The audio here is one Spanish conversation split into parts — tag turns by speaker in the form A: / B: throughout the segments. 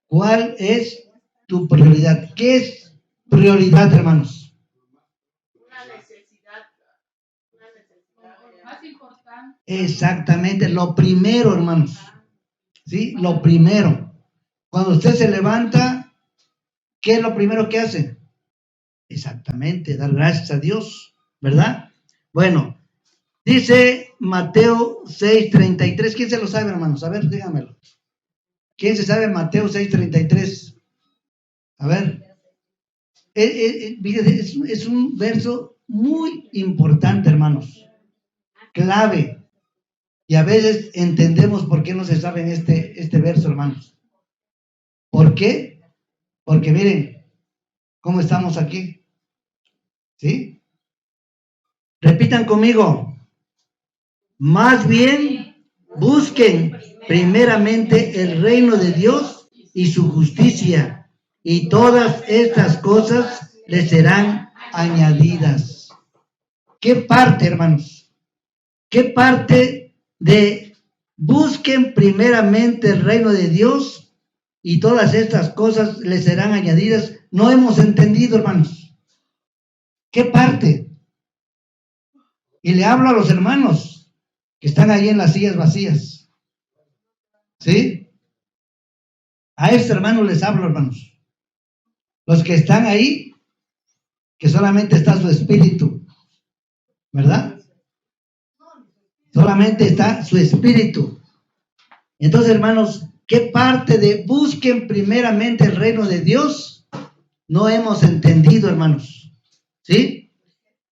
A: ¿Cuál es tu prioridad? ¿Qué es prioridad, hermanos?
B: Una necesidad más importante.
A: Exactamente, lo primero, hermanos. ¿Sí? Lo primero. Cuando usted se levanta, ¿qué es lo primero que hace? Exactamente, dar gracias a Dios, ¿verdad? Bueno, dice Mateo 6:33. ¿Quién se lo sabe, hermanos? A ver, dígamelo. ¿Quién se sabe Mateo 6:33? A ver. Es un verso muy importante, hermanos. Clave. Y a veces entendemos por qué no se sabe este verso, hermanos. ¿Por qué? Porque miren cómo estamos aquí. ¿Sí? Repitan conmigo. Más bien, busquen primeramente el reino de Dios y su justicia, y todas estas cosas les serán añadidas. ¿Qué parte, hermanos? ¿Qué parte de busquen primeramente el reino de Dios y todas estas cosas les serán añadidas? No hemos entendido, hermanos. ¿Qué parte? Y le hablo a los hermanos que están ahí en las sillas vacías. ¿Sí? A estos hermanos les hablo, hermanos. Los que están ahí, que solamente está su espíritu, ¿verdad? Solamente está su espíritu. Entonces, hermanos, ¿qué parte de busquen primeramente el reino de Dios? No hemos entendido, hermanos. ¿Sí?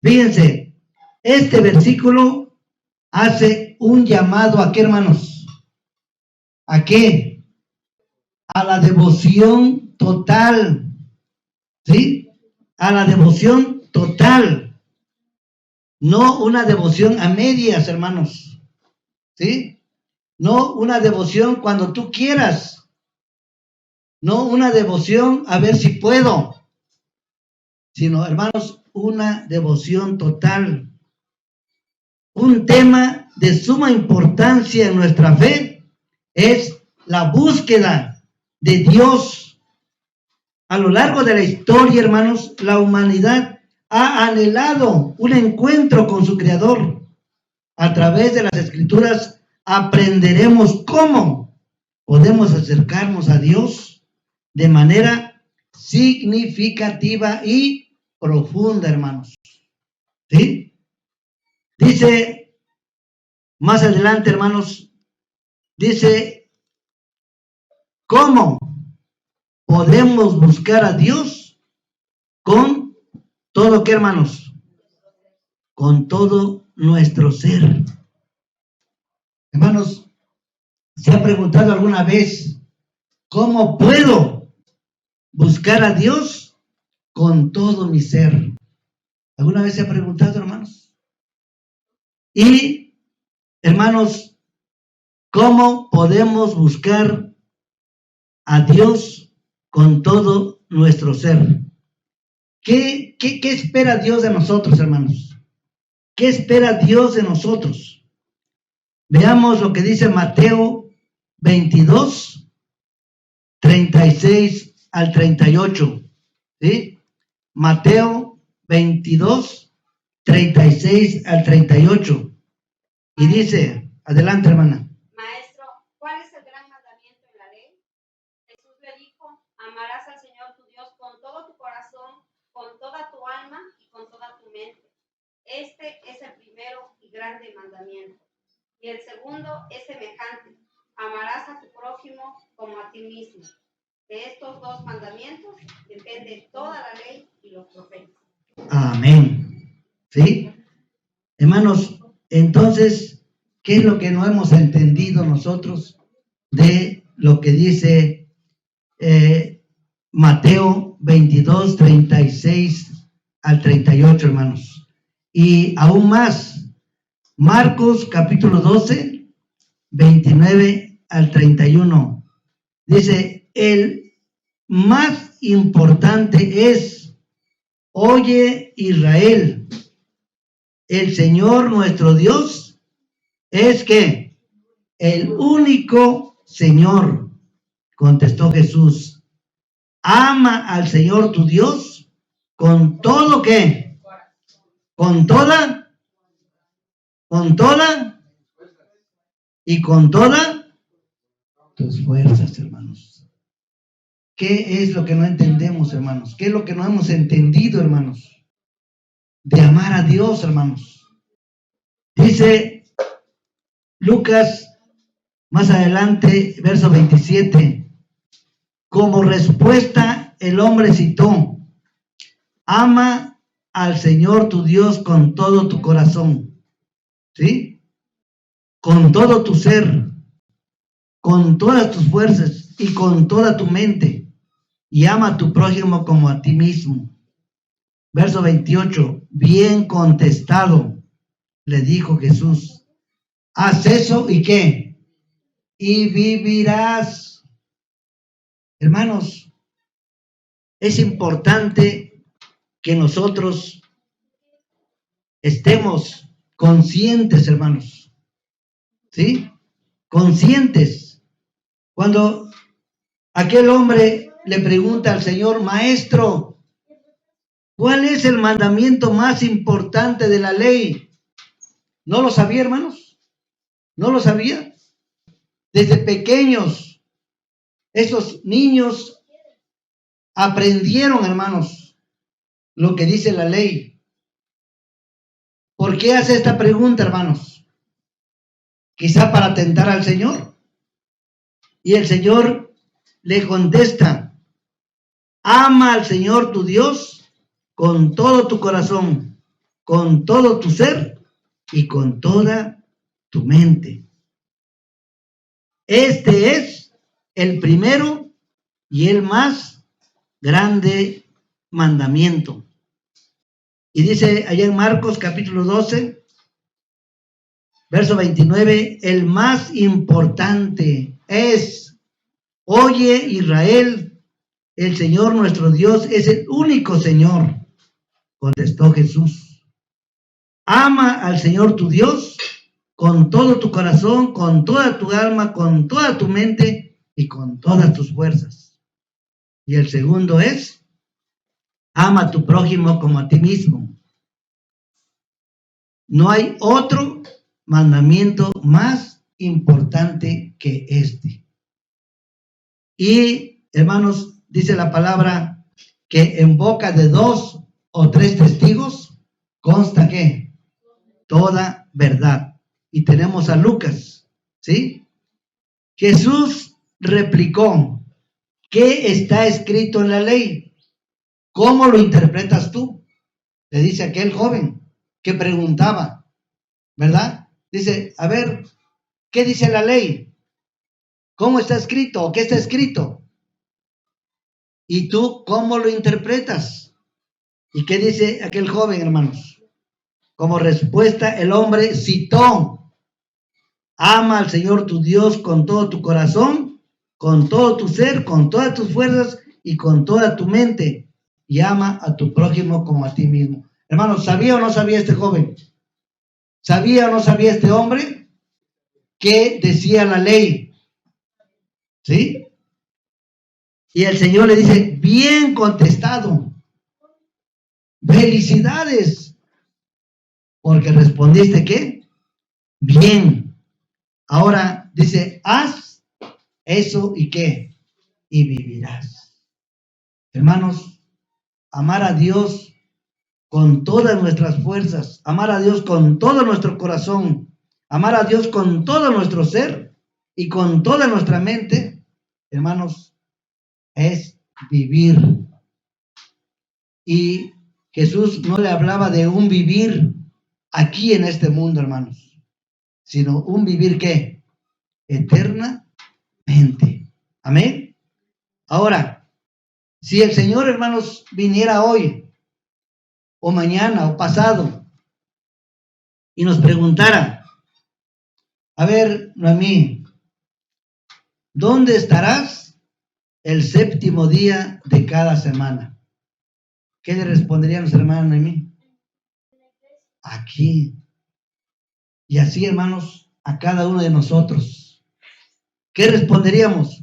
A: Fíjense, este versículo hace un llamado a qué, hermanos. ¿A qué? A la devoción total. ¿Sí? A la devoción total. No una devoción a medias, hermanos. ¿Sí? No una devoción cuando tú quieras. No una devoción a ver si puedo. Sino, hermanos, una devoción total. Un tema de suma importancia en nuestra fe es la búsqueda de Dios. A lo largo de la historia, hermanos, la humanidad ha anhelado un encuentro con su Creador. A través de las Escrituras aprenderemos cómo podemos acercarnos a Dios de manera significativa y profunda, hermanos. ¿Sí? Dice más adelante, hermanos, dice, ¿cómo podemos buscar a Dios? Con todo, ¿qué, hermanos? Con todo nuestro ser. Hermanos, ¿se ha preguntado alguna vez cómo puedo buscar a Dios? Con todo mi ser. ¿Alguna vez se ha preguntado, hermanos? Y, hermanos, ¿cómo podemos buscar a Dios con todo nuestro ser? ¿Qué espera Dios de nosotros, hermanos? ¿Qué espera Dios de nosotros? Veamos lo que dice Mateo 22, 36 al 38. ¿Sí? Mateo 22, 36 al 38. Y dice, adelante, hermana.
C: Maestro, ¿cuál es el gran mandamiento en la ley? Jesús le dijo, amarás al Señor tu Dios con todo tu corazón, con toda tu alma y con toda tu mente. Este es el primero y grande mandamiento. Y el segundo es semejante, amarás a tu prójimo como a ti mismo. De estos dos mandamientos depende toda la ley y los profetas.
A: Amén. ¿Sí? Hermanos, entonces, ¿qué es lo que no hemos entendido nosotros de lo que dice Mateo 22, 36 al 38, hermanos? Y aún más, Marcos capítulo 12, 29 al 31. Dice, el más importante es, oye Israel, el Señor nuestro Dios es que el único Señor. Contestó Jesús, ama al Señor tu Dios con todo ¿qué? Con toda y con todas tus fuerzas, hermanos. ¿Qué es lo que no entendemos, hermanos? ¿Qué es lo que no hemos entendido, hermanos? De amar a Dios, hermanos. Dice Lucas, más adelante, verso 27, como respuesta el hombre citó, ama al Señor tu Dios con todo tu corazón, ¿sí? Con todo tu ser, con todas tus fuerzas y con toda tu mente, y ama a tu prójimo como a ti mismo. Verso 28, bien contestado, le dijo Jesús, haz eso y ¿qué? Y vivirás. Hermanos, es importante que nosotros estemos conscientes, hermanos, ¿sí? Conscientes. Cuando aquel hombre le pregunta al Señor, maestro, ¿cuál es el mandamiento más importante de la ley? ¿No lo sabía, hermanos? ¿No lo sabía? Desde pequeños, esos niños aprendieron, hermanos, lo que dice la ley. ¿Por qué hace esta pregunta, hermanos? Quizá para tentar al Señor. Y el Señor le contesta, ama al Señor tu Dios con todo tu corazón, con todo tu ser y con toda tu mente. Este es el primero y el más grande mandamiento. Y dice allá en Marcos capítulo 12, verso 29, el más importante es, oye Israel, el Señor nuestro Dios es el único Señor. Contestó Jesús, ama al Señor tu Dios con todo tu corazón, con toda tu alma, con toda tu mente y con todas tus fuerzas. Y el segundo es, ama a tu prójimo como a ti mismo. No hay otro mandamiento más importante que este. Y, hermanos, dice la palabra que en boca de 2 o 3 testigos consta que toda verdad. Y tenemos a Lucas, ¿sí? Jesús replicó, ¿qué está escrito en la ley? ¿Cómo lo interpretas tú? Le dice aquel joven que preguntaba, ¿verdad? Dice, a ver, ¿qué dice la ley? ¿Cómo está escrito? ¿O qué está escrito? ¿Y tú cómo lo interpretas? ¿Y qué dice aquel joven, hermanos? Como respuesta, el hombre citó, ama al Señor tu Dios con todo tu corazón, con todo tu ser, con todas tus fuerzas y con toda tu mente, y ama a tu prójimo como a ti mismo. Hermanos, ¿sabía o no sabía este joven? ¿Sabía o no sabía este hombre qué decía la ley? ¿Sí? Y el Señor le dice, bien contestado, felicidades, porque respondiste ¿qué? Bien. Ahora dice, haz eso y ¿qué? Y vivirás. Hermanos, amar a Dios con todas nuestras fuerzas, amar a Dios con todo nuestro corazón, amar a Dios con todo nuestro ser y con toda nuestra mente, hermanos, es vivir. Y Jesús no le hablaba de un vivir aquí en este mundo, hermanos, sino un vivir ¿qué? Eternamente. Amén. Ahora, si el Señor, hermanos, viniera hoy, o mañana, o pasado, y nos preguntara, a ver, Noemí, ¿dónde estarás el 7º día de cada semana? ¿Qué le respondería a nuestra hermana Noemí? Aquí. Y así, hermanos, a cada uno de nosotros. ¿Qué responderíamos?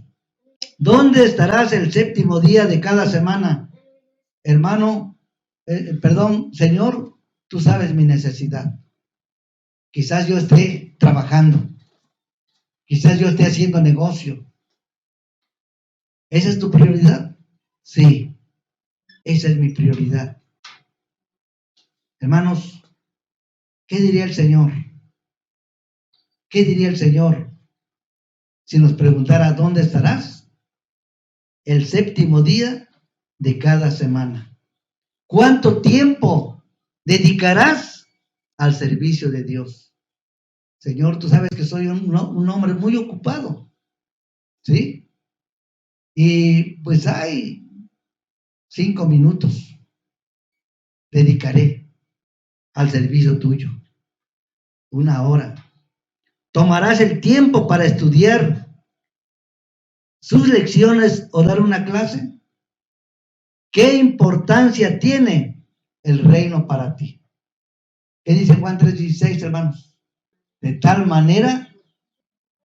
A: ¿Dónde estarás el séptimo día de cada semana? Hermano, Señor, tú sabes mi necesidad. Quizás yo esté trabajando. Quizás yo esté haciendo negocio. ¿Esa es tu prioridad? Sí, esa es mi prioridad. Hermanos, ¿qué diría el Señor? ¿Qué diría el Señor si nos preguntara dónde estarás el séptimo día de cada semana? ¿Cuánto tiempo dedicarás al servicio de Dios? Señor, tú sabes que soy un hombre muy ocupado, ¿sí? Y pues hay 5 minutos dedicaré al servicio tuyo. 1 hora. ¿Tomarás el tiempo para estudiar sus lecciones o dar una clase? ¿Qué importancia tiene el reino para ti? ¿Qué dice Juan 3:16, hermanos? De tal manera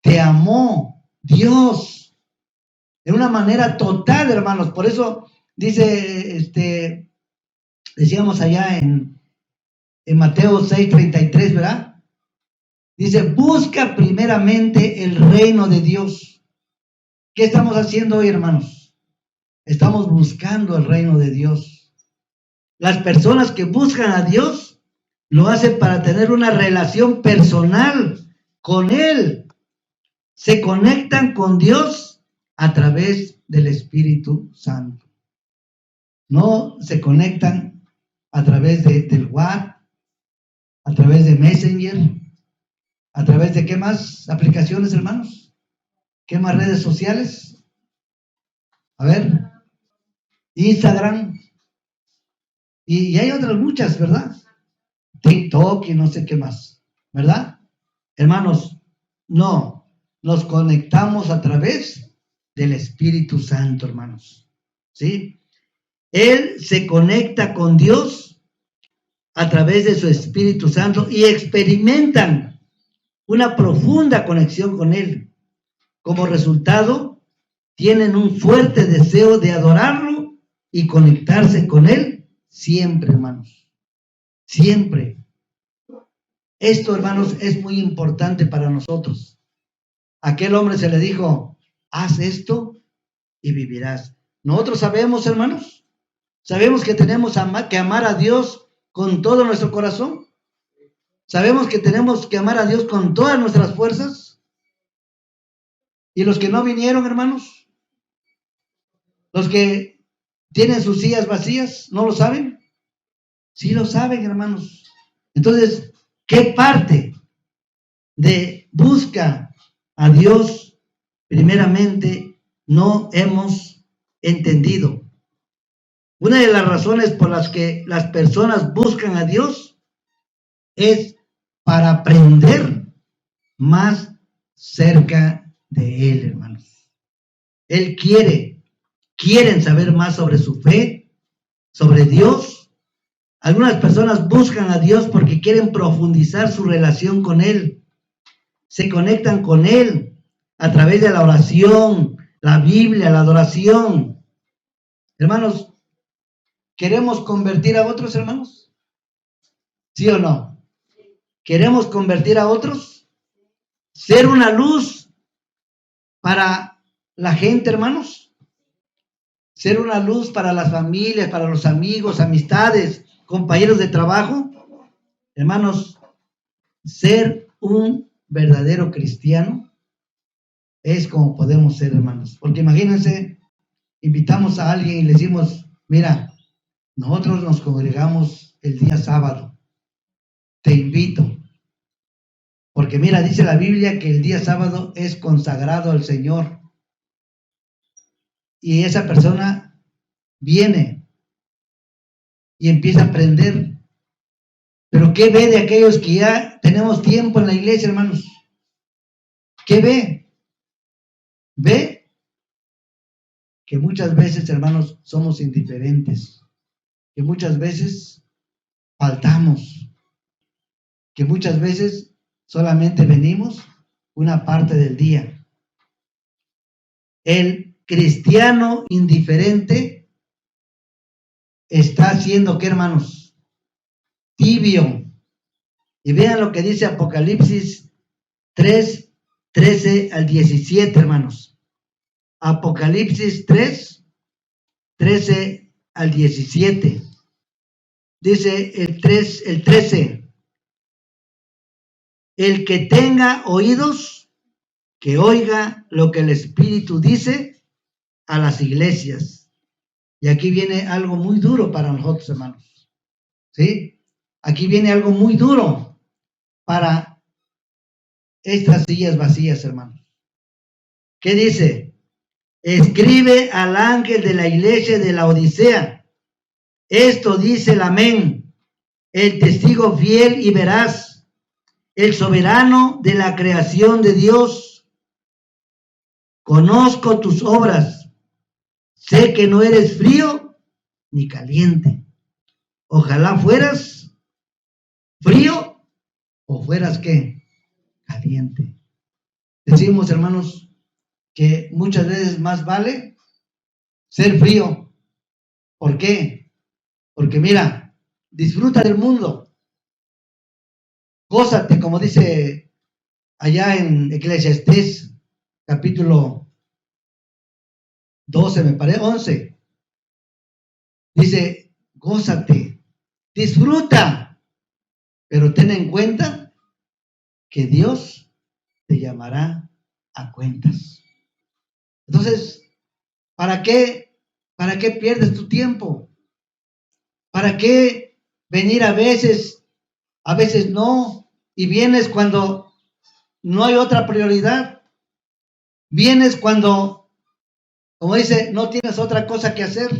A: te amó Dios de una manera total, hermanos. Por eso dice, decíamos allá en Mateo 6:33, ¿verdad? Dice, busca primeramente el reino de Dios. ¿Qué estamos haciendo hoy, hermanos? Estamos buscando el reino de Dios. Las personas que buscan a Dios lo hacen para tener una relación personal con Él. Se conectan con Dios a través del Espíritu Santo. No se conectan a través del WhatsApp, a través de Messenger, a través de ¿qué más aplicaciones, hermanos? ¿Qué más redes sociales? A ver, Instagram. Y hay otras muchas, ¿verdad? TikTok y no sé qué más, ¿verdad? Hermanos, no, nos conectamos a través del Espíritu Santo, hermanos, ¿sí? Él se conecta con Dios a través de su Espíritu Santo y experimentan una profunda conexión con Él. Como resultado, tienen un fuerte deseo de adorarlo y conectarse con Él siempre, hermanos. Siempre. Esto, hermanos, es muy importante para nosotros. A aquel hombre se le dijo, haz esto y vivirás. Nosotros sabemos, hermanos, sabemos que tenemos que amar a Dios con todo nuestro corazón. Sabemos que tenemos que amar a Dios con todas nuestras fuerzas. Y los que no vinieron, hermanos, los que tienen sus sillas vacías, ¿no lo saben? Sí lo saben, hermanos. Entonces, ¿qué parte de busca a Dios primeramente no hemos entendido? Una de las razones por las que las personas buscan a Dios es para aprender más cerca de Él, hermanos. Él quieren saber más sobre su fe, sobre Dios. Algunas personas buscan a Dios porque quieren profundizar su relación con Él. Se conectan con Él a través de la oración, la Biblia, la adoración. Hermanos, ¿queremos convertir a otros, hermanos? ¿Sí o no? ¿Queremos convertir a otros? ¿Ser una luz para la gente, hermanos? ¿Ser una luz para las familias, para los amigos, amistades, compañeros de trabajo? Hermanos, ser un verdadero cristiano es como podemos ser, hermanos. Porque imagínense, invitamos a alguien y le decimos, mira, nosotros nos congregamos el día sábado. Te invito. Porque mira, dice la Biblia que el día sábado es consagrado al Señor. Y esa persona viene y empieza a aprender. Pero ¿qué ve de aquellos que ya tenemos tiempo en la iglesia, hermanos? ¿Qué ve? Ve que muchas veces, hermanos, somos indiferentes. Que muchas veces faltamos. Que muchas veces solamente venimos una parte del día. Él cristiano indiferente está siendo, ¿qué, hermanos? Tibio. Y vean lo que dice Apocalipsis 3, 13 al 17, hermanos. Apocalipsis 3, 13 al 17. Dice el 13. El que tenga oídos, que oiga lo que el Espíritu dice a las iglesias. Y aquí viene algo muy duro para nosotros, hermanos. ¿Sí? Aquí viene algo muy duro para estas sillas vacías, hermanos. ¿Qué dice? Escribe al ángel de la iglesia de la Odisea. Esto dice el amén, el testigo fiel y veraz, el soberano de la creación de Dios. Conozco tus obras. Sé que no eres frío ni caliente. Ojalá fueras frío o fueras, ¿qué? Caliente. Decimos, hermanos, que muchas veces más vale ser frío. ¿Por qué? Porque mira, disfruta del mundo. Gózate, como dice allá en Eclesiastés, capítulo 12, me parece, 11. Dice, gózate, disfruta, pero ten en cuenta que Dios te llamará a cuentas. Entonces, ¿para qué pierdes tu tiempo? ¿Para qué venir a veces no? Y vienes cuando no hay otra prioridad. Vienes cuando, como dice, no tienes otra cosa que hacer.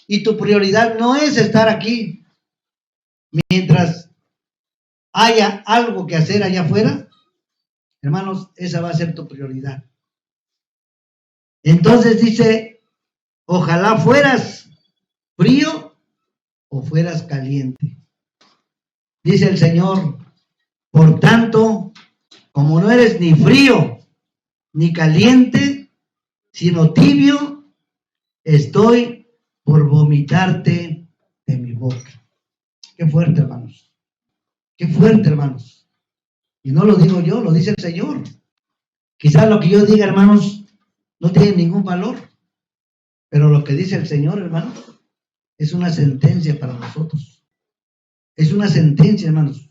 A: Y tu prioridad no es estar aquí. Mientras haya algo que hacer allá afuera, hermanos, esa va a ser tu prioridad. Entonces dice, ojalá fueras frío o fueras caliente. Dice el Señor, por tanto, como no eres ni frío ni caliente, sino tibio, estoy por vomitarte de mi boca. Qué fuerte, hermanos. Qué fuerte, hermanos. Y no lo digo yo, lo dice el Señor. Quizás lo que yo diga, hermanos, no tiene ningún valor. Pero lo que dice el Señor, hermanos, es una sentencia para nosotros. Es una sentencia, hermanos.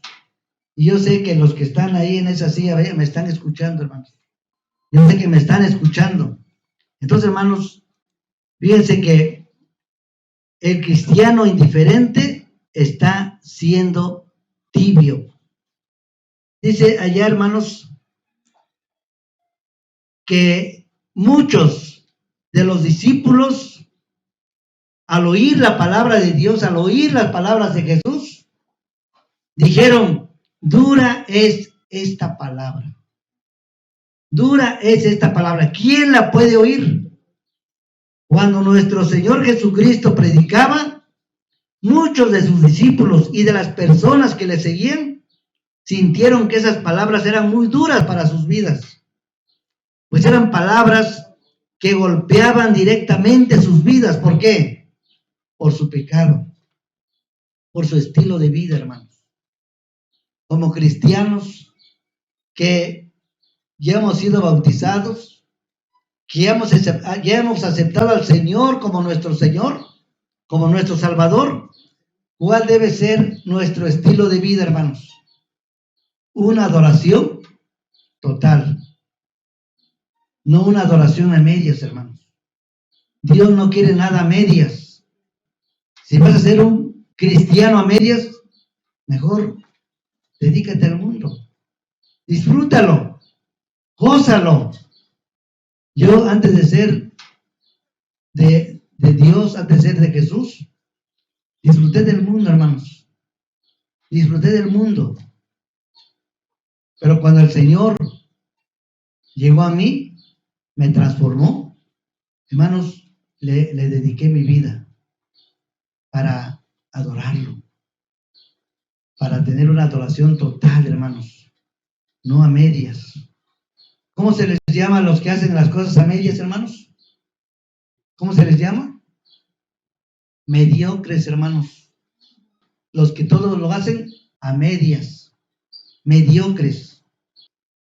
A: Y yo sé que los que están ahí en esa silla, me están escuchando, hermanos. Yo sé que me están escuchando. Entonces, hermanos, fíjense que el cristiano indiferente está siendo tibio. Dice allá, hermanos, que muchos de los discípulos, al oír la palabra de Dios, al oír las palabras de Jesús, dijeron, dura es esta palabra. Dura es esta palabra. ¿Quién la puede oír? Cuando nuestro Señor Jesucristo predicaba, muchos de sus discípulos y de las personas que le seguían sintieron que esas palabras eran muy duras para sus vidas, pues eran palabras que golpeaban directamente sus vidas. ¿Por qué? Por su pecado, por su estilo de vida, hermanos. Como cristianos que ya hemos sido bautizados, que ya hemos aceptado al Señor como nuestro Señor, como nuestro Salvador, ¿cuál debe ser nuestro estilo de vida, hermanos? Una adoración total, no una adoración a medias, hermanos. Dios no quiere nada a medias. Si vas a ser un cristiano a medias, mejor dedícate al mundo. Disfrútalo, gózalo. Yo antes de ser de Dios, antes de ser de Jesús, disfruté del mundo, hermanos. Disfruté del mundo. Pero cuando el Señor llegó a mí, me transformó, hermanos, le dediqué mi vida para adorarlo, para tener una adoración total, hermanos, no a medias. ¿Cómo se les llama a los que hacen las cosas a medias, hermanos? ¿cómo se les llama? Mediocres, hermanos. Los que todos lo hacen a medias. Mediocres.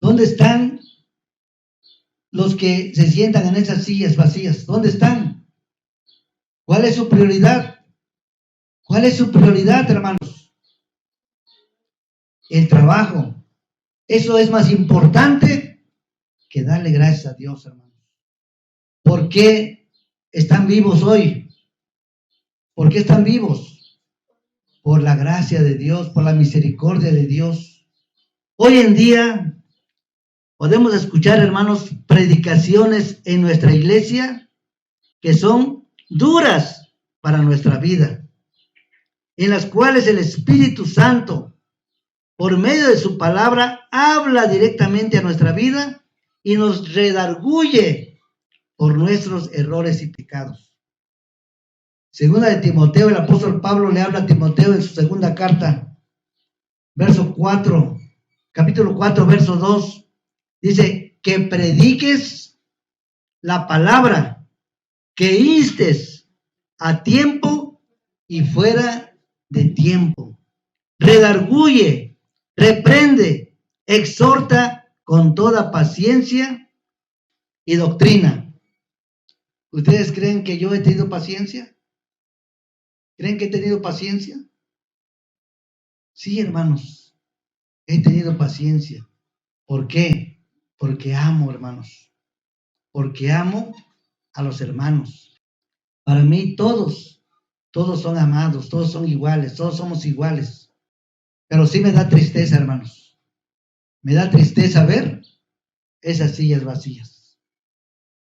A: ¿Dónde están los que se sientan en esas sillas vacías? ¿Dónde están? ¿Cuál es su prioridad? ¿Cuál es su prioridad, hermanos? El trabajo. Eso es más importante que darle gracias a Dios, hermanos. ¿Por qué están vivos hoy? ¿Por qué están vivos? Por la gracia de Dios, por la misericordia de Dios. Hoy en día podemos escuchar, hermanos, predicaciones en nuestra iglesia que son duras para nuestra vida, en las cuales el Espíritu Santo, por medio de su palabra, habla directamente a nuestra vida y nos redarguye por nuestros errores y pecados. Segunda de Timoteo, el apóstol Pablo le habla a Timoteo en su segunda carta, capítulo 4, verso 2, dice, que prediques la palabra, que instes a tiempo y fuera de tiempo. Redarguye, reprende, exhorta con toda paciencia y doctrina. ¿Ustedes creen que yo he tenido paciencia? ¿Creen que he tenido paciencia? Sí, hermanos, he tenido paciencia. ¿Por qué? Porque amo, hermanos. Porque amo a los hermanos. Para mí todos son amados, todos son iguales, todos somos iguales. Pero sí me da tristeza, hermanos. Me da tristeza ver esas sillas vacías.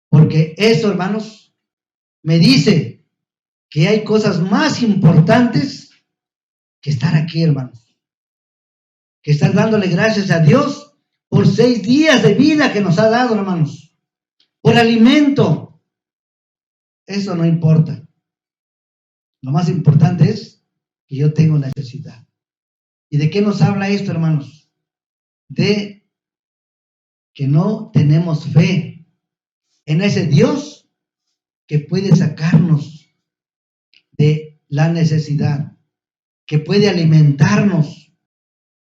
A: Porque eso, hermanos, me dice que hay cosas más importantes que estar aquí, hermanos. Que estar dándole gracias a Dios por 6 días de vida que nos ha dado, hermanos. Por alimento. Eso no importa. Lo más importante es que yo tengo necesidad. ¿Y de qué nos habla esto, hermanos? De que no tenemos fe en ese Dios que puede sacarnos de la necesidad, que puede alimentarnos.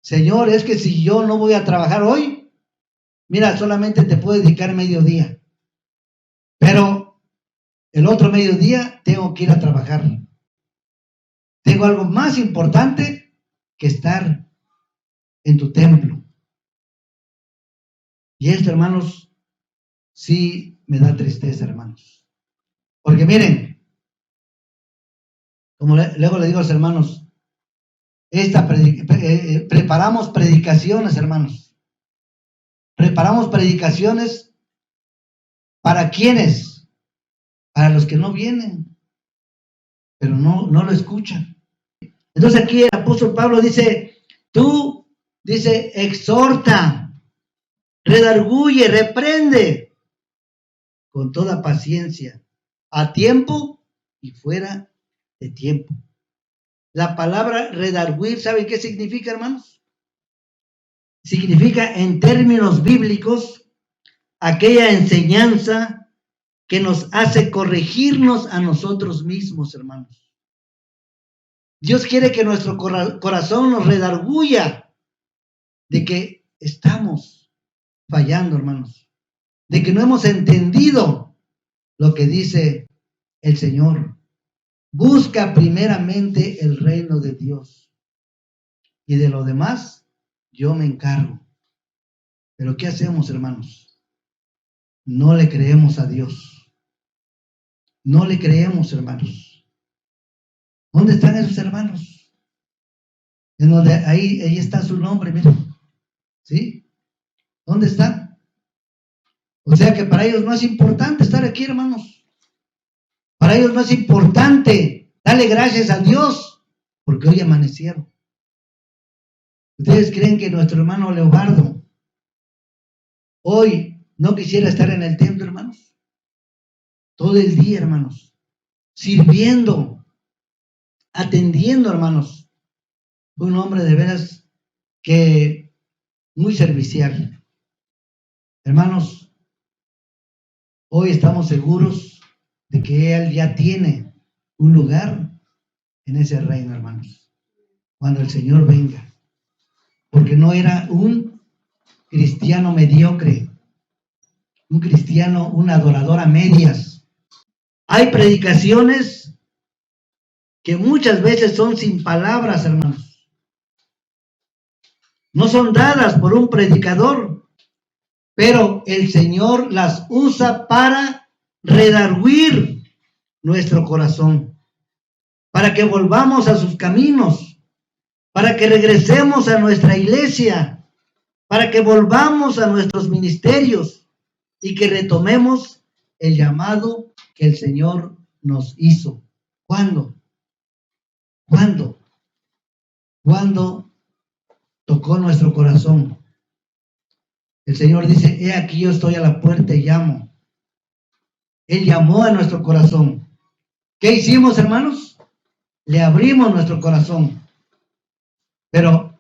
A: Señor, es que si yo no voy a trabajar hoy, mira, solamente te puedo dedicar mediodía, pero el otro mediodía tengo que ir a trabajar. Tengo algo más importante que estar en tu templo. Y esto, hermanos, sí me da tristeza, hermanos. Porque miren, como luego le digo a los hermanos, preparamos predicaciones, hermanos. Preparamos predicaciones ¿para quiénes? Para los que no vienen, pero no lo escuchan. Entonces aquí el apóstol Pablo dice, exhorta, redarguye, reprende con toda paciencia, a tiempo y fuera de tiempo. La palabra redarguir, ¿saben qué significa, hermanos? Significa en términos bíblicos aquella enseñanza que nos hace corregirnos a nosotros mismos, hermanos. Dios quiere que nuestro corazón nos redarguya de que estamos fallando, hermanos, de que no hemos entendido lo que dice el Señor. Busca primeramente el reino de Dios y de lo demás yo me encargo. Pero ¿qué hacemos, hermanos? No le creemos a Dios. No le creemos, hermanos. ¿Dónde están esos hermanos? En donde ahí está su nombre, miren. ¿Sí? ¿Dónde están? O sea que para ellos no es importante estar aquí, hermanos. Para ellos no es importante darle gracias a Dios porque hoy amanecieron. ¿Ustedes creen que nuestro hermano Leobardo hoy no quisiera estar en el templo, hermanos? Todo el día, hermanos, sirviendo, atendiendo, hermanos. Fue un hombre de veras que muy servicial. Hermanos, hoy estamos seguros de que Él ya tiene un lugar en ese reino, hermanos, cuando el Señor venga. Porque no era un cristiano mediocre, un cristiano, un adorador a medias. Hay predicaciones que muchas veces son sin palabras, hermanos. No son dadas por un predicador, pero el Señor las usa para redarguir nuestro corazón, para que volvamos a sus caminos, para que regresemos a nuestra iglesia, para que volvamos a nuestros ministerios y que retomemos el llamado que el Señor nos hizo. ¿Cuándo? ¿Cuándo? ¿Cuándo tocó nuestro corazón? El Señor dice, he aquí yo estoy a la puerta y llamo. Él llamó a nuestro corazón. ¿Qué hicimos, hermanos? Le abrimos nuestro corazón. Pero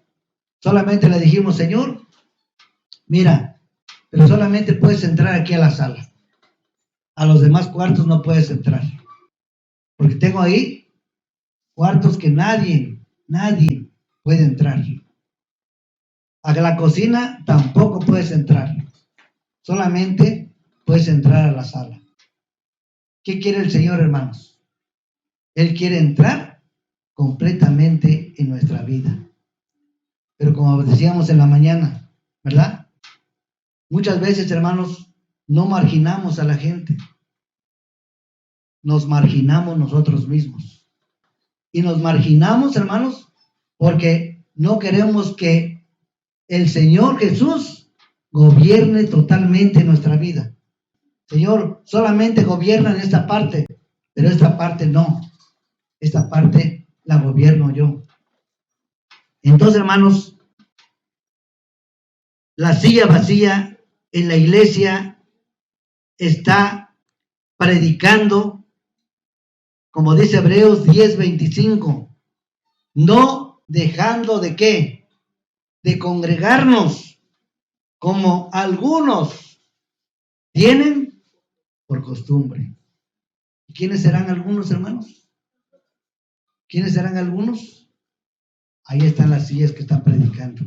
A: solamente le dijimos, Señor, mira, pero solamente puedes entrar aquí a la sala. A los demás cuartos no puedes entrar. Porque tengo ahí cuartos que nadie puede entrar. A la cocina tampoco puedes entrar. Solamente puedes entrar a la sala. ¿Qué quiere el Señor, hermanos? Él quiere entrar completamente en nuestra vida. Pero como decíamos en la mañana, ¿verdad? Muchas veces, hermanos, no marginamos a la gente. Nos marginamos nosotros mismos. Y nos marginamos, hermanos, porque no queremos que el Señor Jesús gobierne totalmente nuestra vida. Señor, solamente gobierna en esta parte, pero esta parte no. Esta parte la gobierno yo. Entonces, hermanos, la silla vacía en la iglesia está predicando, como dice Hebreos 10:25, no dejando de qué, de congregarnos, como algunos tienen por costumbre. ¿Y quiénes serán algunos, hermanos? ¿Quiénes serán algunos? Ahí están las sillas que están predicando.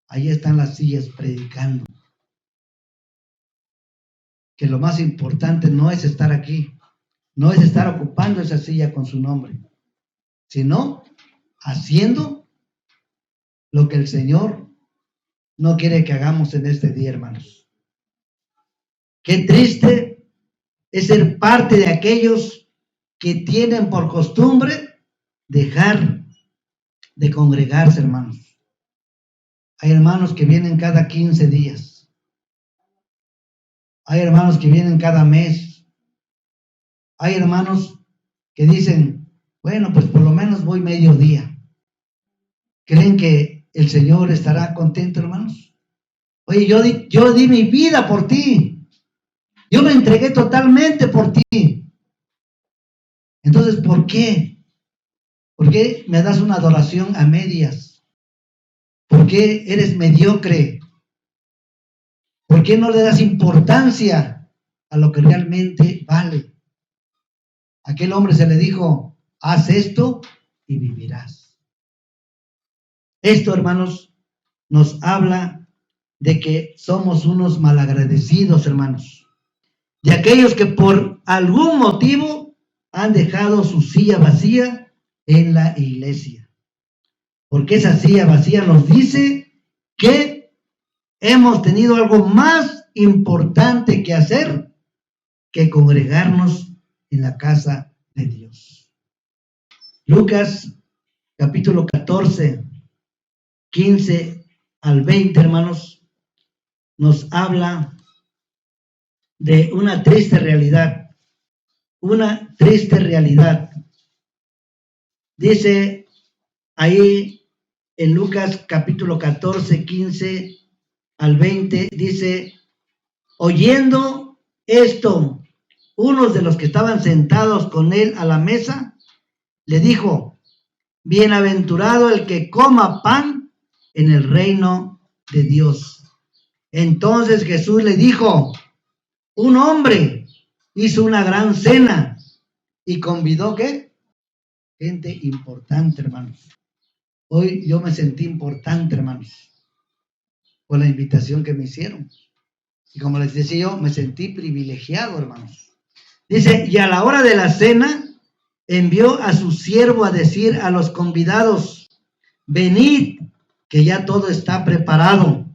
A: Ahí están las sillas predicando. Que lo más importante no es estar aquí, no es estar ocupando esa silla con su nombre, sino haciendo lo que el Señor no quiere que hagamos en este día, hermanos. Qué triste es ser parte de aquellos que tienen por costumbre dejar de congregarse, hermanos. Hay hermanos que vienen cada 15 días. Hay hermanos que vienen cada mes. Hay hermanos que dicen, bueno, pues por lo menos voy medio día. ¿Creen que el Señor estará contento, hermanos? Oye, yo di mi vida por ti. Yo me entregué totalmente por ti. Entonces, ¿por qué? ¿Por qué me das una adoración a medias? ¿Por qué eres mediocre? ¿Por qué no le das importancia a lo que realmente vale? A aquel hombre se le dijo, haz esto y vivirás. Esto, hermanos, nos habla de que somos unos malagradecidos, hermanos. De aquellos que por algún motivo han dejado su silla vacía en la iglesia. Porque esa silla vacía nos dice que hemos tenido algo más importante que hacer que congregarnos en la casa de Dios. Lucas capítulo 14, 15 al 20, hermanos, nos habla de una triste realidad. Una triste realidad. Dice ahí en Lucas capítulo 14, 15 al 20, dice, oyendo esto, unos de los que estaban sentados con él a la mesa, le dijo, bienaventurado el que coma pan en el reino de Dios. Entonces Jesús le dijo, un hombre hizo una gran cena y convidó, ¿qué? Gente importante, hermanos. Hoy yo me sentí importante, hermanos, por la invitación que me hicieron. Y como les decía yo, me sentí privilegiado, hermanos. Dice, y a la hora de la cena, envió a su siervo a decir a los convidados, venid, que ya todo está preparado.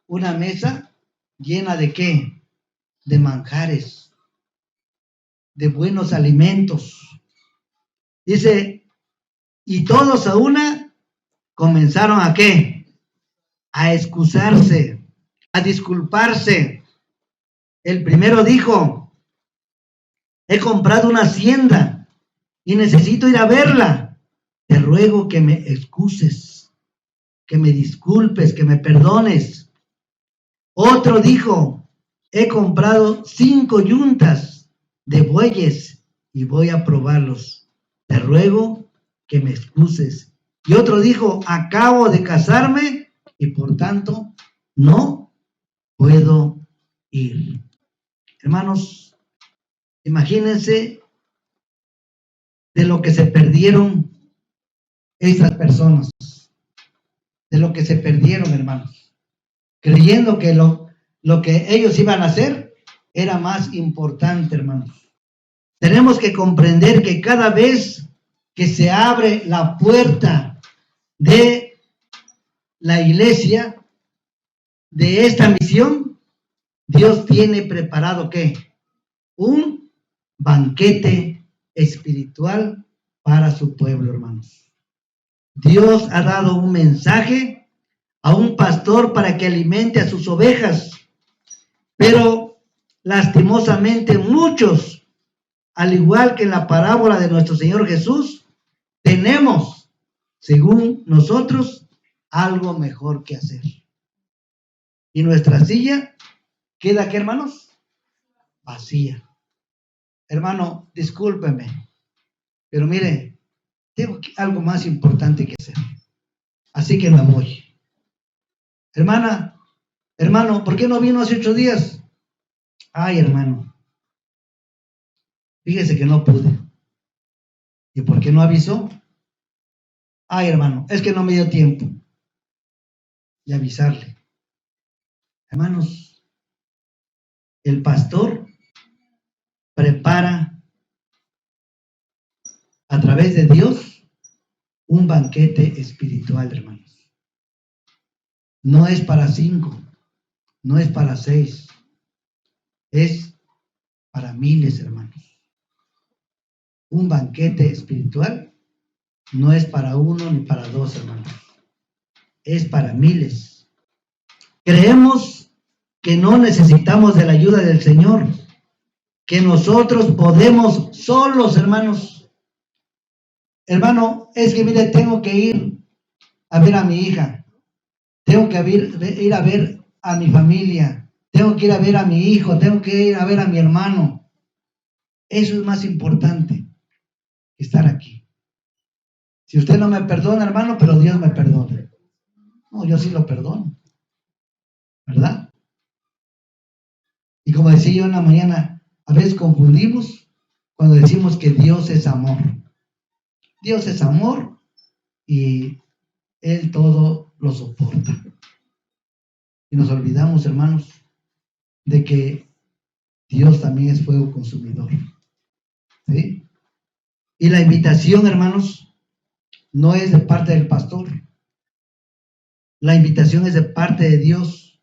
A: Una mesa llena de ¿qué? De manjares, de buenos alimentos. Dice, y todos a una comenzaron a ¿qué? A excusarse, a disculparse. El primero dijo, he comprado una hacienda y necesito ir a verla. Te ruego que me excuses, que me disculpes, que me perdones. Otro dijo, he comprado 5 yuntas de bueyes y voy a probarlos. Te ruego que me excuses. Y otro dijo, acabo de casarme y por tanto no puedo ir. Hermanos, imagínense de lo que se perdieron esas personas, de lo que se perdieron, hermanos, creyendo que lo que ellos iban a hacer era más importante, hermanos. Tenemos que comprender que cada vez que se abre la puerta de la iglesia, de esta misión, Dios tiene preparado ¿qué? Un banquete espiritual para su pueblo, hermanos. Dios ha dado un mensaje a un pastor para que alimente a sus ovejas, pero lastimosamente muchos, al igual que en la parábola de nuestro Señor Jesús, tenemos, según nosotros, algo mejor que hacer. Y nuestra silla queda, ¿qué, hermanos? Vacía. Hermano, discúlpeme, pero mire, tengo algo más importante que hacer. Así que me voy. Hermana, hermano, ¿por qué no vino hace 8 días? Ay, hermano, fíjese que no pude. ¿Y por qué no avisó? Ay, hermano, es que no me dio tiempo de avisarle. Hermanos, el pastor prepara a través de Dios un banquete espiritual, hermanos. No es para 5, no es para 6, es para miles, hermanos. Un banquete espiritual no es para 1 ni para 2, hermanos. Es para miles. Creemos que no necesitamos de la ayuda del Señor, que nosotros podemos solos, hermanos. Hermano, es que mire, tengo que ir a ver a mi hija, tengo que ir a ver a mi familia, tengo que ir a ver a mi hijo, tengo que ir a ver a mi hermano. Eso es más importante que estar aquí. Si usted no me perdona, hermano, pero Dios me perdona. No, yo sí lo perdono, ¿verdad? Y como decía yo en la mañana, a veces confundimos cuando decimos que Dios es amor. Dios es amor y Él todo lo soporta. Y nos olvidamos, hermanos, de que Dios también es fuego consumidor. ¿Sí? Y la invitación, hermanos, no es de parte del pastor. La invitación es de parte de Dios.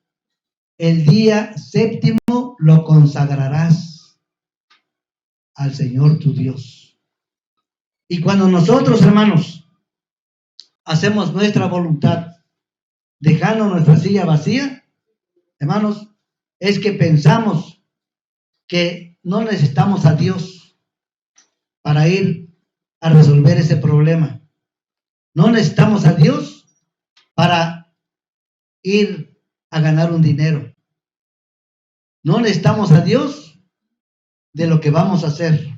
A: El día 7º lo consagrarás al Señor tu Dios. Y cuando nosotros, hermanos, hacemos nuestra voluntad, dejando nuestra silla vacía, hermanos, es que pensamos que no necesitamos a Dios para ir a resolver ese problema. No necesitamos a Dios para ir a ganar un dinero. No necesitamos a Dios de lo que vamos a hacer.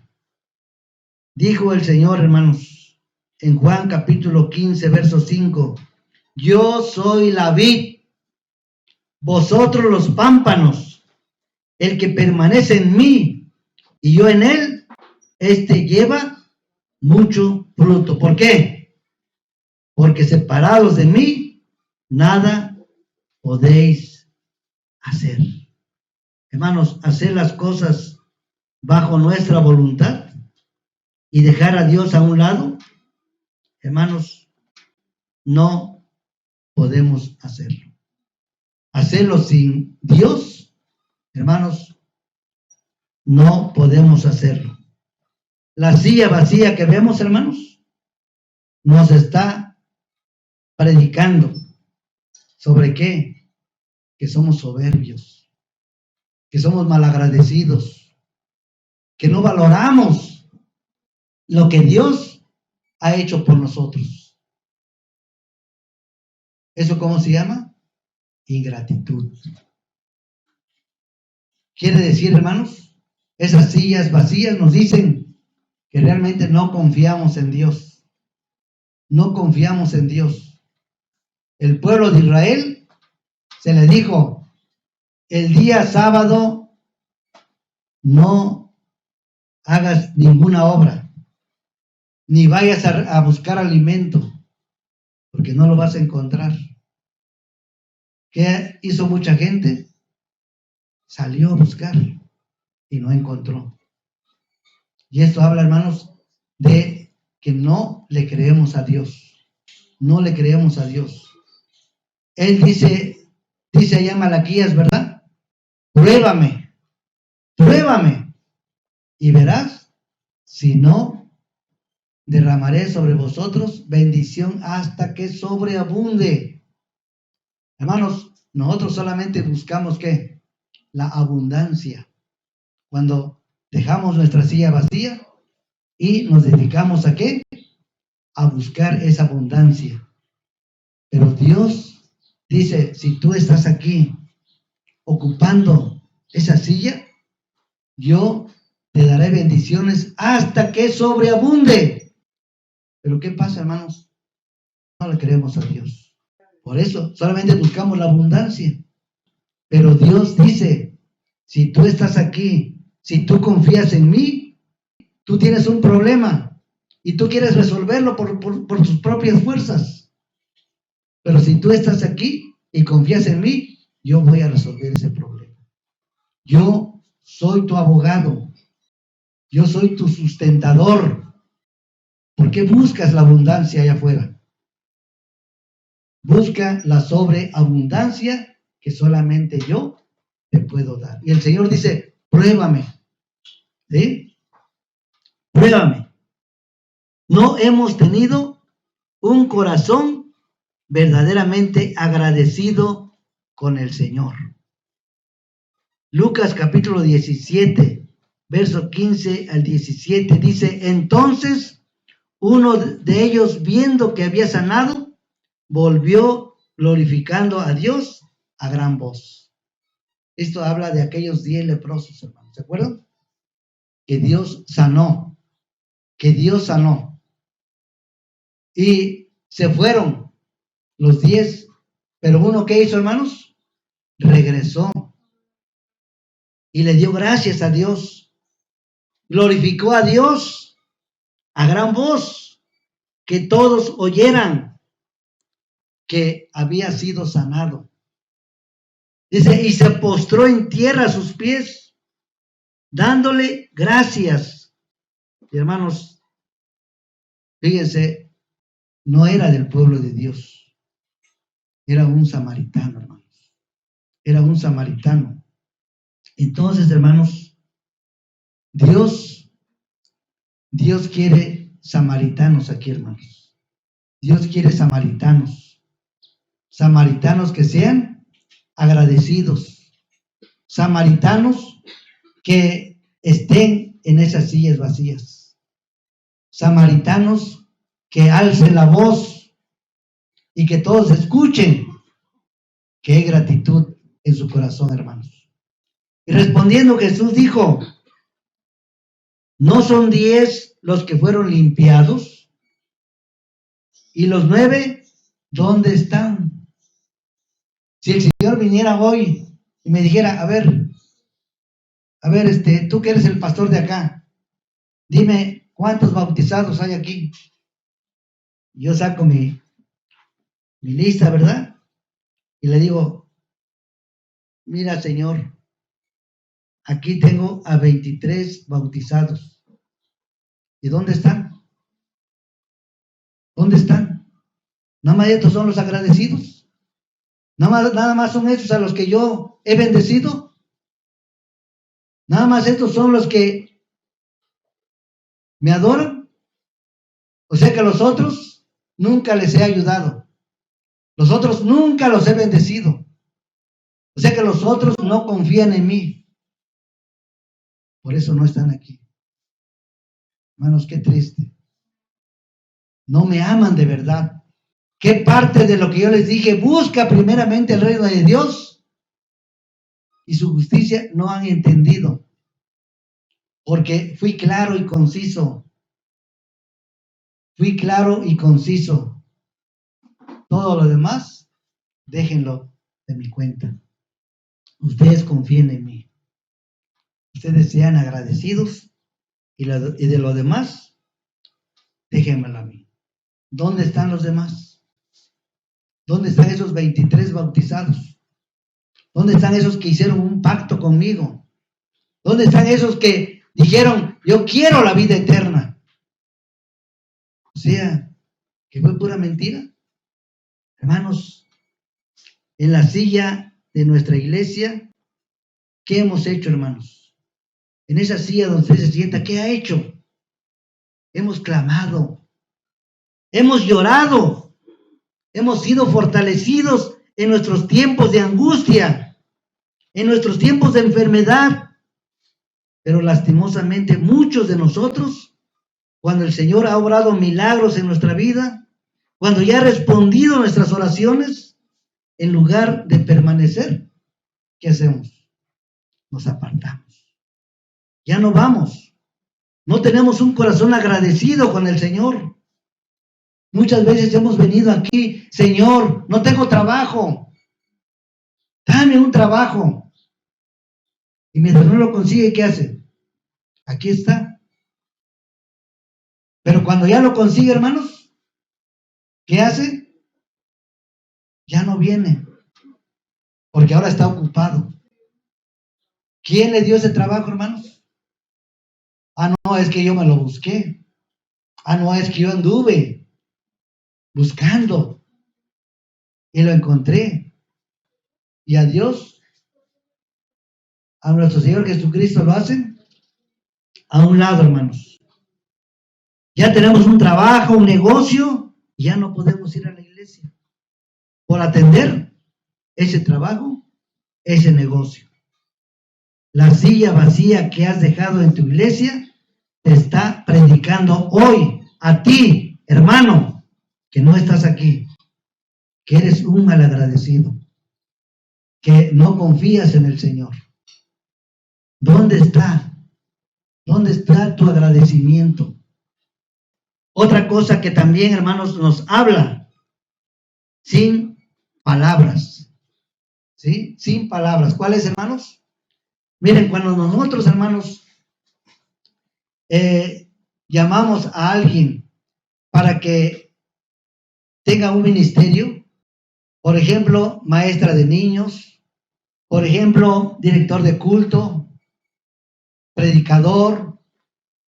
A: Dijo el Señor, hermanos, en Juan capítulo 15, verso 5, yo soy la vid, vosotros los pámpanos. El que permanece en mí y yo en él, lleva mucho fruto. ¿Por qué? Porque separados de mí, nada podéis hacer. Hermanos, hacer las cosas bajo nuestra voluntad y dejar a Dios a un lado, hermanos, no podemos hacerlo. Hacerlo sin Dios, hermanos, no podemos hacerlo. La silla vacía que vemos, hermanos, nos está predicando sobre qué, que somos soberbios, que somos malagradecidos, que no valoramos lo que Dios ha hecho por nosotros. ¿Eso cómo se llama? Ingratitud. Quiere decir, hermanos, esas sillas vacías nos dicen que realmente no confiamos en Dios. No confiamos en Dios. El pueblo de Israel se le dijo, el día sábado no hagas ninguna obra, ni vayas a buscar alimento, porque no lo vas a encontrar. ¿Qué hizo mucha gente? Salió a buscar y no encontró. Y esto habla, hermanos, de que no le creemos a Dios. No le creemos a Dios. Él dice allá en Malaquías, ¿verdad? Pruébame, y verás, si no, derramaré sobre vosotros bendición hasta que sobreabunde. Hermanos, nosotros solamente buscamos ¿qué? La abundancia. Cuando dejamos nuestra silla vacía y nos dedicamos ¿a qué? A buscar esa abundancia. Pero Dios dice, si tú estás aquí ocupando esa silla, yo te daré bendiciones hasta que sobreabunde. Pero ¿qué pasa, hermanos? No le creemos a Dios. Por eso solamente buscamos la abundancia. Pero Dios dice, si tú estás aquí, si tú confías en mí, tú tienes un problema y tú quieres resolverlo por tus propias fuerzas. Pero si tú estás aquí y confías en mí, yo voy a resolver ese problema. Yo soy tu abogado. Yo soy tu sustentador. ¿Por qué buscas la abundancia allá afuera? Busca la sobreabundancia que solamente yo te puedo dar. Y el Señor dice, pruébame. ¿Sí? Pruébame. No hemos tenido un corazón verdaderamente agradecido con el Señor. Lucas capítulo 17, verso 15 al 17 dice, entonces uno de ellos, viendo que había sanado, volvió glorificando a Dios a gran voz. Esto habla de aquellos 10 leprosos, hermanos. ¿Se acuerdan? Que Dios sanó. Y se fueron los 10. Pero uno, ¿qué hizo, hermanos? Regresó. Y le dio gracias a Dios. Glorificó a Dios a gran voz. Que todos oyeran que había sido sanado. Dice, y se postró en tierra a sus pies, dándole gracias. Y hermanos, fíjense, no era del pueblo de Dios. Era un samaritano, hermanos. Era un samaritano. Entonces, hermanos, Dios quiere samaritanos aquí, hermanos. Dios quiere samaritanos. Samaritanos que sean agradecidos. Samaritanos que estén en esas sillas vacías. Samaritanos que alcen la voz y que todos escuchen que hay gratitud en su corazón, hermanos. Y respondiendo Jesús dijo, ¿no son 10 los que fueron limpiados? ¿Y los 9 dónde están? Si el Señor viniera hoy y me dijera, a ver, A ver, tú que eres el pastor de acá, dime, ¿cuántos bautizados hay aquí? Yo saco mi lista, ¿verdad? Y le digo, mira, Señor, aquí tengo a 23 bautizados. ¿Y dónde están? ¿Dónde están? Nada más estos son los agradecidos. Nada más son esos a los que yo he bendecido. Nada más estos son los que me adoran. O sea que a los otros nunca les he ayudado. Los otros nunca los he bendecido. O sea que los otros no confían en mí. Por eso no están aquí. Hermanos, qué triste. No me aman de verdad. ¿Qué parte de lo que yo les dije? Busca primeramente el reino de Dios y su justicia no han entendido. Porque fui claro y conciso. Fui claro y conciso. Todo lo demás, déjenlo de mi cuenta. Ustedes confíen en mí. Ustedes sean agradecidos y de lo demás, déjenmelo a mí. ¿Dónde están los demás? ¿Dónde están esos 23 bautizados? ¿Dónde están esos que hicieron un pacto conmigo? ¿Dónde están esos que dijeron, yo quiero la vida eterna? O sea, que fue pura mentira. Hermanos, en la silla de nuestra iglesia, ¿qué hemos hecho, hermanos? En esa silla donde usted se sienta, ¿qué ha hecho? Hemos clamado, hemos llorado, hemos sido fortalecidos en nuestros tiempos de angustia, en nuestros tiempos de enfermedad. Pero lastimosamente muchos de nosotros, cuando el Señor ha obrado milagros en nuestra vida, cuando ya ha respondido nuestras oraciones, en lugar de permanecer, ¿qué hacemos? Nos apartamos. Ya no vamos. No tenemos un corazón agradecido con el Señor. Muchas veces hemos venido aquí, Señor, no tengo trabajo. Dame un trabajo. Y mientras no lo consigue, ¿qué hace? Aquí está. Pero cuando ya lo consigue, hermanos, ¿qué hace? Ya no viene. Porque ahora está ocupado. ¿Quién le dio ese trabajo, hermanos? Ah, no, es que yo me lo busqué. Ah, no, es que yo anduve buscando y lo encontré. Y a Dios, a nuestro Señor Jesucristo lo hacen a un lado, hermanos. Ya tenemos un trabajo, un negocio, y ya no podemos ir a la iglesia por atender ese trabajo, ese negocio. La silla vacía que has dejado en tu iglesia te está predicando hoy a ti, hermano, que no estás aquí, que eres un malagradecido, que no confías en el Señor. ¿Dónde está? ¿Dónde está tu agradecimiento? Otra cosa que también, hermanos, nos habla sin palabras, ¿sí? Sin palabras. ¿Cuáles, hermanos? Miren, cuando nosotros, hermanos, llamamos a alguien para que tenga un ministerio, por ejemplo, maestra de niños, por ejemplo, director de culto, predicador,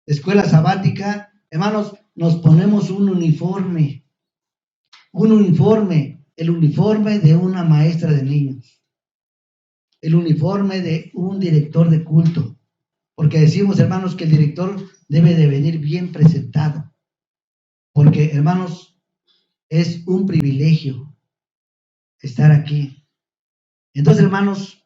A: escuela sabática, hermanos, nos ponemos un uniforme, el uniforme de una maestra de niños, el uniforme de un director de culto, porque decimos, hermanos, que el director debe de venir bien presentado, porque, hermanos, es un privilegio estar aquí. Entonces, hermanos,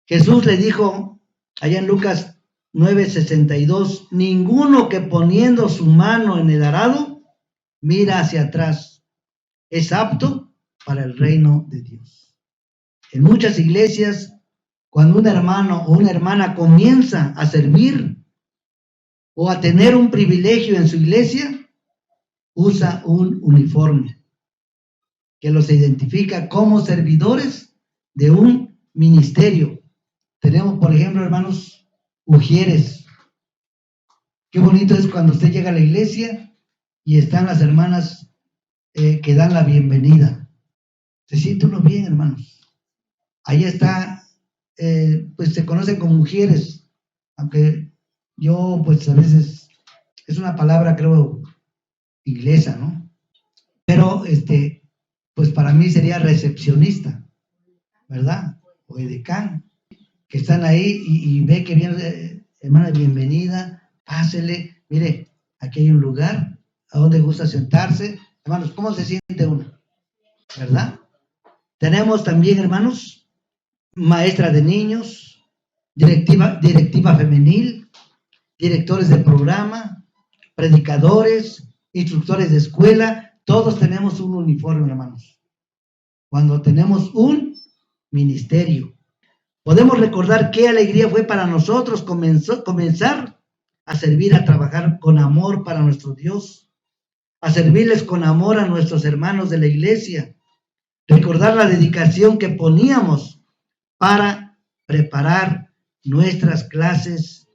A: Jesús le dijo allá en Lucas 9:62, ninguno que poniendo su mano en el arado mira hacia atrás es apto para el reino de Dios. En muchas iglesias, cuando un hermano o una hermana comienza a servir o a tener un privilegio en su iglesia, usa un uniforme que los identifica como servidores de un ministerio, Tenemos, por ejemplo, hermanos, ujieres. Qué bonito es cuando usted llega a la iglesia y están las hermanas que dan la bienvenida. Se siente uno bien, hermanos. Ahí está, pues se conocen como ujieres, aunque yo, pues a veces, es una palabra, creo, inglesa, ¿no? Pero, pues para mí sería recepcionista, ¿verdad? O edecán, que están ahí y ve que viene, hermana, bienvenida, pásele, mire, aquí hay un lugar, a donde gusta sentarse. Hermanos, ¿cómo se siente uno? ¿Verdad? Tenemos también, hermanos, maestra de niños, directiva femenil, directores de programa, predicadores, instructores de escuela. Todos tenemos un uniforme, hermanos. Cuando tenemos un ministerio, podemos recordar qué alegría fue para nosotros comenzar a servir, a trabajar con amor para nuestro Dios, a servirles con amor a nuestros hermanos de la iglesia, recordar la dedicación que poníamos para preparar nuestras clases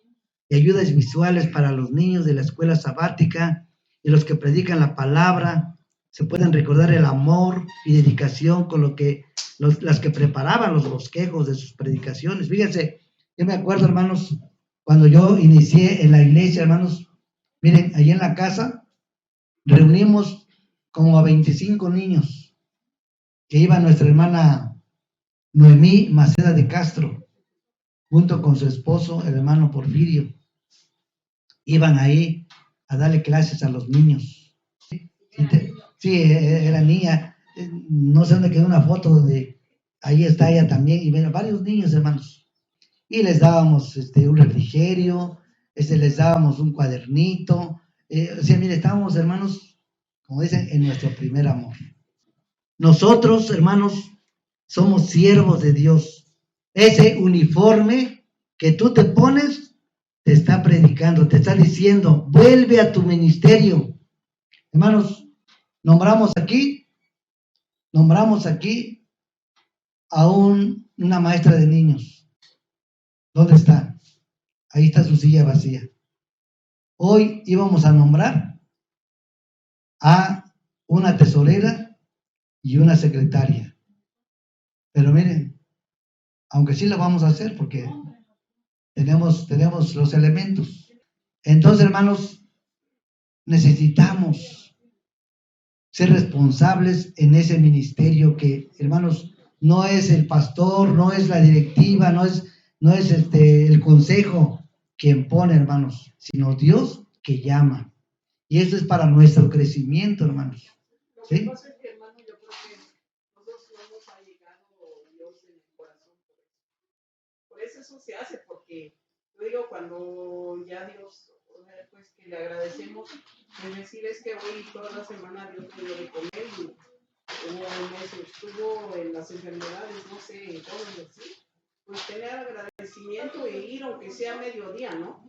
A: y ayudas visuales para los niños de la escuela sabática y los que predican la palabra. Se pueden recordar el amor y dedicación con lo que las que preparaban los bosquejos de sus predicaciones. Fíjense, yo me acuerdo, hermanos, cuando yo inicié en la iglesia, hermanos, miren, allí en la casa reunimos como a 25 niños, que iba nuestra hermana Noemí Maceda de Castro, junto con su esposo, el hermano Porfirio. Iban ahí a darle clases a los niños. Sí, era niña. No sé dónde quedó una foto donde ahí está ella también, y ven varios niños, hermanos. Y les dábamos un refrigerio, les dábamos un cuadernito. O sea, mire, estábamos, hermanos, como dicen, en nuestro primer amor. Nosotros, hermanos, somos siervos de Dios. Ese uniforme que tú te pones te está predicando, te está diciendo, vuelve a tu ministerio. Hermanos, nombramos aquí a una maestra de niños. ¿Dónde está? Ahí está su silla vacía. Hoy íbamos a nombrar a una tesorera y una secretaria. Pero miren, aunque sí lo vamos a hacer porque tenemos los elementos. Entonces, hermanos, necesitamos ser responsables en ese ministerio que, hermanos, no es el pastor, no es la directiva, no es el consejo quien pone, hermanos, sino Dios que llama. Y eso es para nuestro crecimiento, hermanos. ¿Sí?
B: Lo que pasa es que, hermano, yo creo que nosotros no nos ha llegado Dios en el corazón por eso se hace, porque yo digo, cuando ya Dios, pues que le agradecemos, es decir, es que hoy toda la semana Dios me dio de comer y hubo un mes estuvo en las enfermedades, no sé, en todo y así, pues tener agradecimiento e ir aunque sea mediodía, ¿no?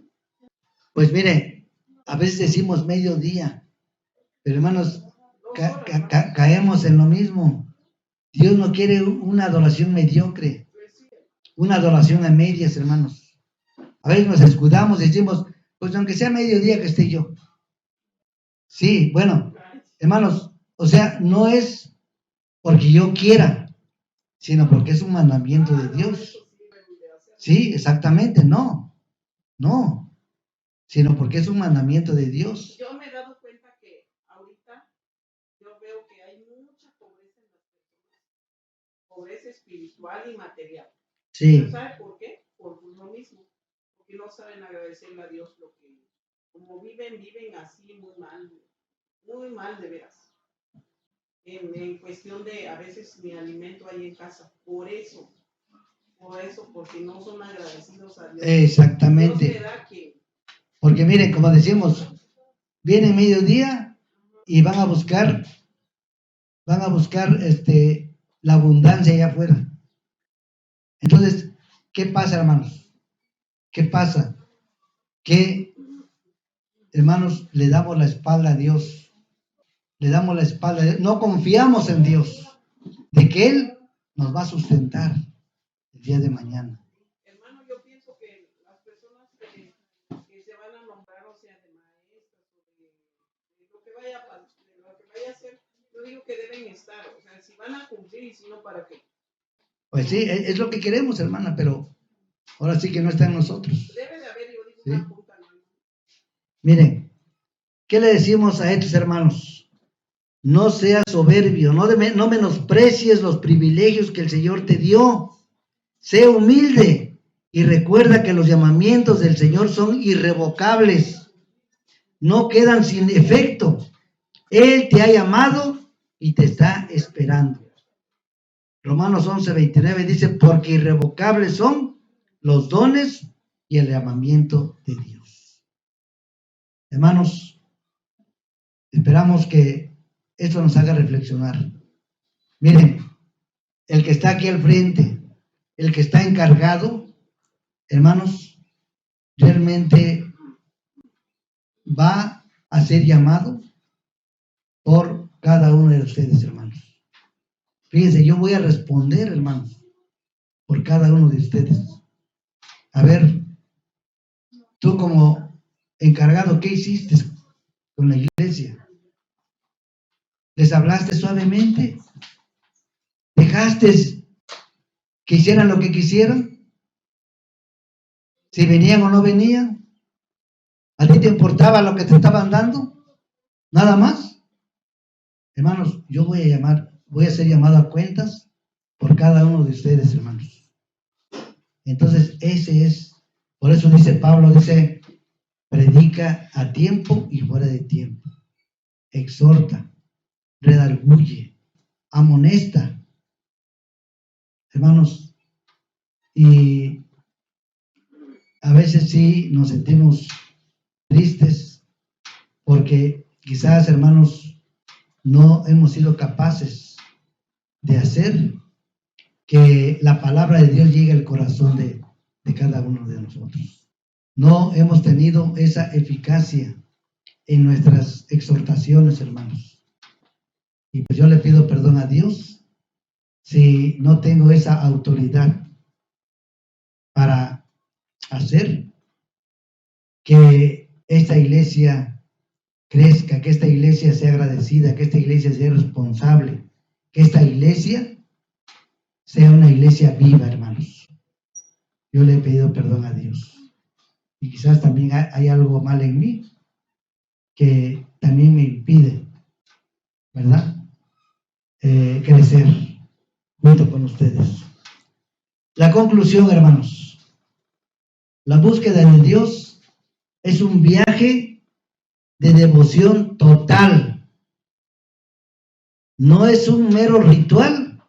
A: Pues mire, a veces decimos mediodía, pero hermanos, caemos en lo mismo. Dios no quiere una adoración mediocre, una adoración a medias, hermanos. A veces nos escudamos y decimos, pues aunque sea mediodía que esté yo. Sí, bueno, hermanos, o sea, no es porque yo quiera, sino porque es un mandamiento de Dios. Sí, exactamente, no, sino porque es un mandamiento de Dios.
B: Yo me he dado cuenta que ahorita yo veo que hay mucha pobreza en las personas, pobreza espiritual y material.
A: Sí.
B: ¿Pero sabe por qué? Por lo mismo, porque no saben agradecerle a Dios lo que, como viven así muy mal de veras. En cuestión de, a veces mi alimento ahí en casa, por eso, porque no son agradecidos a Dios.
A: Exactamente.
B: Dios le da que,
A: porque miren, como decimos, viene mediodía y van a buscar la abundancia allá afuera. Entonces, ¿qué pasa, hermanos? ¿Qué pasa? Que, hermanos, le damos la espalda a Dios. Le damos la espalda a Dios. No confiamos en Dios, de que Él nos va a sustentar el día de mañana.
B: vaya a hacer, yo digo que deben estar, o sea, si van a cumplir y si no, ¿para qué?
A: Pues sí, es lo que queremos, hermana, pero ahora sí que no está en nosotros.
B: Debe de haber, yo digo,
A: ¿Sí?
B: una junta, ¿no?
A: Miren, ¿qué le decimos a estos hermanos? No seas soberbio, no menosprecies los privilegios que el Señor te dio. Sé humilde y recuerda que los llamamientos del Señor son irrevocables. No quedan sin efecto. Él te ha llamado y te está esperando. Romanos 11:29 dice, porque irrevocables son los dones y el llamamiento de Dios. Hermanos, esperamos que esto nos haga reflexionar. Miren, el que está aquí al frente, el que está encargado, hermanos, realmente va a ser llamado por cada uno de ustedes, hermanos. Fíjense, yo voy a responder, hermanos, por cada uno de ustedes. A ver, tú como encargado, ¿qué hiciste con la iglesia? ¿Les hablaste suavemente? ¿Dejaste que hicieran lo que quisieran? ¿Si venían o no venían? ¿A ti te importaba lo que te estaban dando? ¿Nada más? Hermanos, yo voy a ser llamado a cuentas por cada uno de ustedes, hermanos. Entonces, por eso dice Pablo, dice, predica a tiempo y fuera de tiempo. Exhorta, redarguye, amonesta. Hermanos, y a veces sí nos sentimos tristes porque quizás, hermanos, no hemos sido capaces de hacer que la palabra de Dios llegue al corazón de cada uno de nosotros. No hemos tenido esa eficacia en nuestras exhortaciones, hermanos. Y pues yo le pido perdón a Dios si no tengo esa autoridad para hacer que esta iglesia crezca, que esta iglesia sea agradecida, que esta iglesia sea responsable, que esta iglesia sea una iglesia viva, hermanos. Yo le he pedido perdón a Dios. Y quizás también hay algo mal en mí que también me impide, ¿verdad? Crecer junto con ustedes. La conclusión, hermanos. La búsqueda de Dios es un viaje de devoción total. No es un mero ritual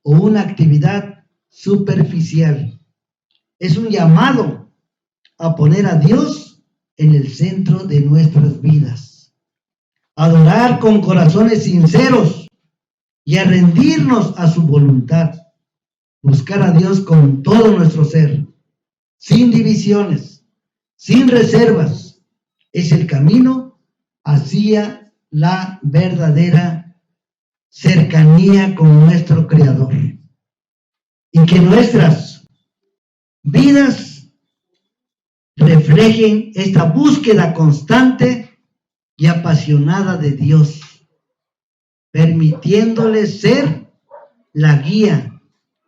A: o una actividad superficial. Es un llamado a poner a Dios en el centro de nuestras vidas. Adorar con corazones sinceros y a rendirnos a su voluntad. Buscar a Dios con todo nuestro ser, sin divisiones, sin reservas. Es el camino hacia la verdadera cercanía con nuestro Creador. Y que nuestras vidas reflejen esta búsqueda constante y apasionada de Dios, permitiéndole ser la guía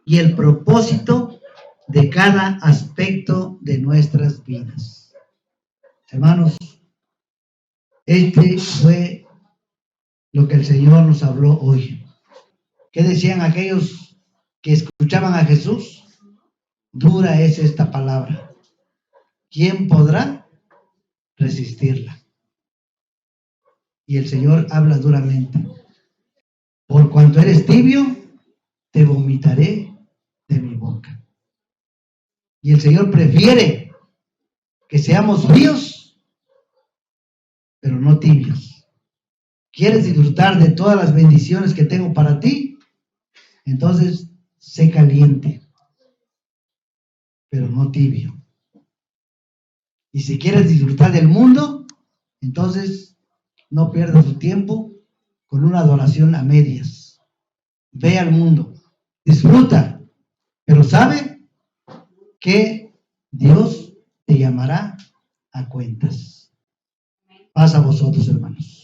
A: y el propósito de cada aspecto de nuestras vidas. Hermanos, este fue lo que el Señor nos habló hoy. ¿Qué decían aquellos que escuchaban a Jesús? Dura es esta palabra. ¿Quién podrá resistirla? Y el Señor habla duramente. Por cuanto eres tibio, te vomitaré de mi boca. Y el Señor prefiere que seamos fríos, pero no tibios. ¿Quieres disfrutar de todas las bendiciones que tengo para ti? Entonces, sé caliente, pero no tibio. Y si quieres disfrutar del mundo, entonces no pierdas tu tiempo con una adoración a medias. Ve al mundo, disfruta, pero sabe que Dios te llamará a cuentas. Paz a vosotros, hermanos.